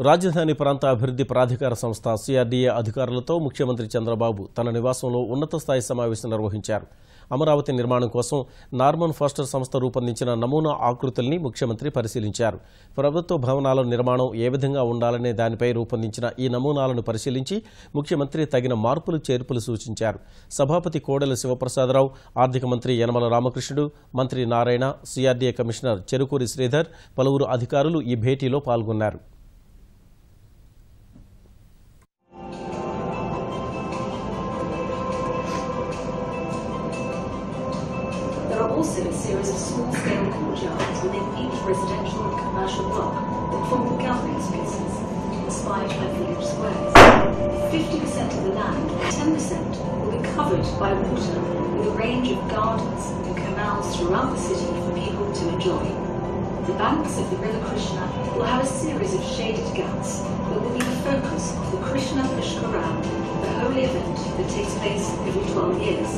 రాజధాని ప్రాంత అభివృద్ధి ప్రాధికార సంస్థ CRDA అధికారులతో ముఖ్యమంత్రి చంద్రబాబు తన నివాసంలో ఉన్నత స్థాయి సమావేశం నిర్వహించారు. అమరావతి నిర్మాణం కోసం నార్మన్ ఫాస్టర్ సంస్థ రూపొందించిన నమూనా ఆకృతుల్ని ముఖ్యమంత్రి పరిశీలించారు. ప్రభుత్వ భవనాల నిర్మాణం ఏ విధంగా ఉండాలనే దానిపై రూపొందించిన ఈ నమూనాలను పరిశీలించి ముఖ్యమంత్రి తగిన మార్పులు చేర్పులు సూచించారు. సభాపతి కోడెల శివప్రసాదరావు, ఆర్థిక మంత్రి యనమల రామకృష్ణుడు, మంత్రి నారాయణ, CRDA కమిషనర్ చెరుకూరి శ్రీధర్, పలువురు అధికారులు ఈ భేటీలో పాల్గొన్నారు. There are also a series of small-scale courtyards within each residential and commercial block that form gathering spaces, inspired by village squares. 50% of the land, 10%, will be covered by water, with a range of gardens and canals throughout the city for people to enjoy. The banks of the River Krishna will have a series of shaded ghats that will be the focus of the Krishna Pushkaram, the holy event that takes place every 12 years.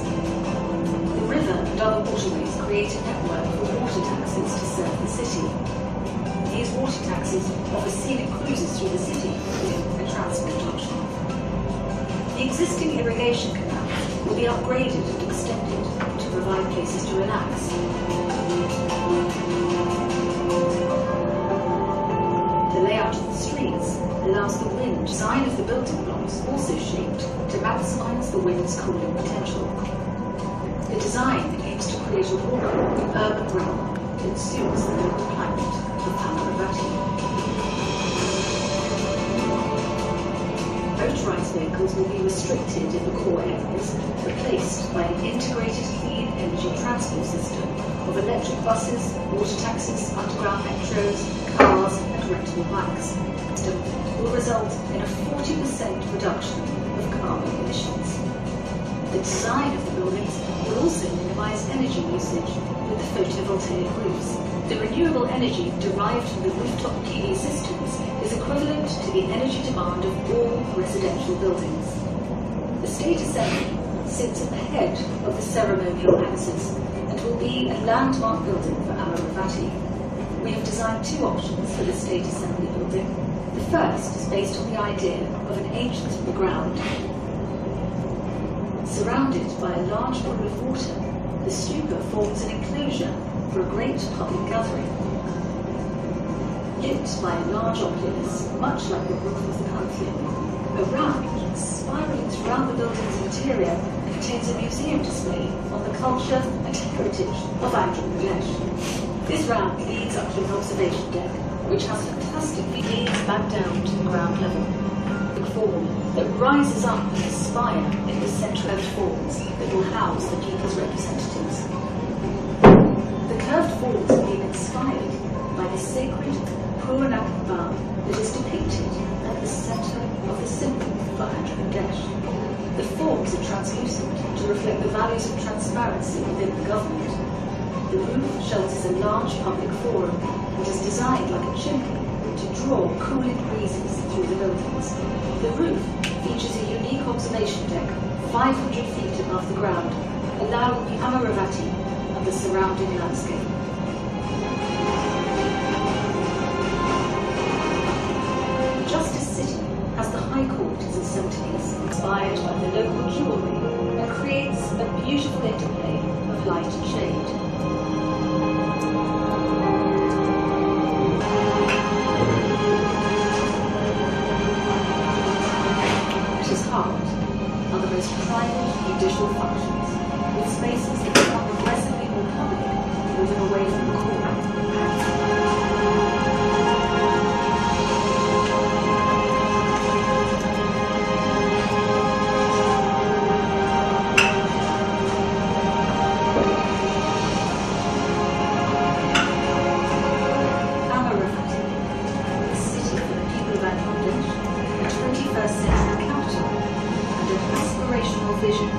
The river and other waterways create a network for water taxis to serve the city. These water taxis offer scenic cruises through the city with a transport option. The existing irrigation canal will be upgraded and extended to provide places to relax. The layout of the streets allows the wind. Design of the building blocks also shaped to maximise the wind's cooling potential. The design aims to create a warm, urban realm that suits the local climate of Amaravati. Motorised vehicles will be restricted in the core areas, replaced by an integrated clean energy transport system of electric buses, water taxis, underground metros, cars and rentable bikes. The system will result in a 40% reduction of carbon emissions. The design of the buildings will also minimise energy usage with the photovoltaic roofs. The renewable energy derived from the rooftop PV systems is equivalent to the energy demand of all residential buildings. The State Assembly sits at the head of the ceremonial axis and will be a landmark building for Amaravati. We have designed two options for the State Assembly building. The first is based on the idea of an ancient ground. Surrounded by a large pool of water, the stupa forms an enclosure for a great public gathering. Lit by a large oculus, much like the roof of the Pantheon, a ramp spiralling throughout the building's interior contains a museum display on the culture and heritage of Andhra. This ramp leads up to an observation deck, which has fantastic views back down to the ground level. Form that rises up and aspire in the central forms that will house the people's representatives. The curved forms have been inspired by the sacred Purana that is depicted at the centre of the symbol for Andhra Pradesh. The forms are translucent to reflect the values of transparency within the government. The roof shelters a large public forum that is designed like a chimney to draw cooling breezes through the buildings. The roof features a unique observation deck 500 feet above the ground, allowing the Amaravati and the surrounding landscape. Justice City has the High Court as its centrepiece, inspired by the local jewellery, and creates a beautiful interplay of light and shade. Are the most private judicial functions, with spaces that become progressively more public, moving away from the core. Amaravati, the city for the people of Andhra, a 21st century capital, and an aspirational vision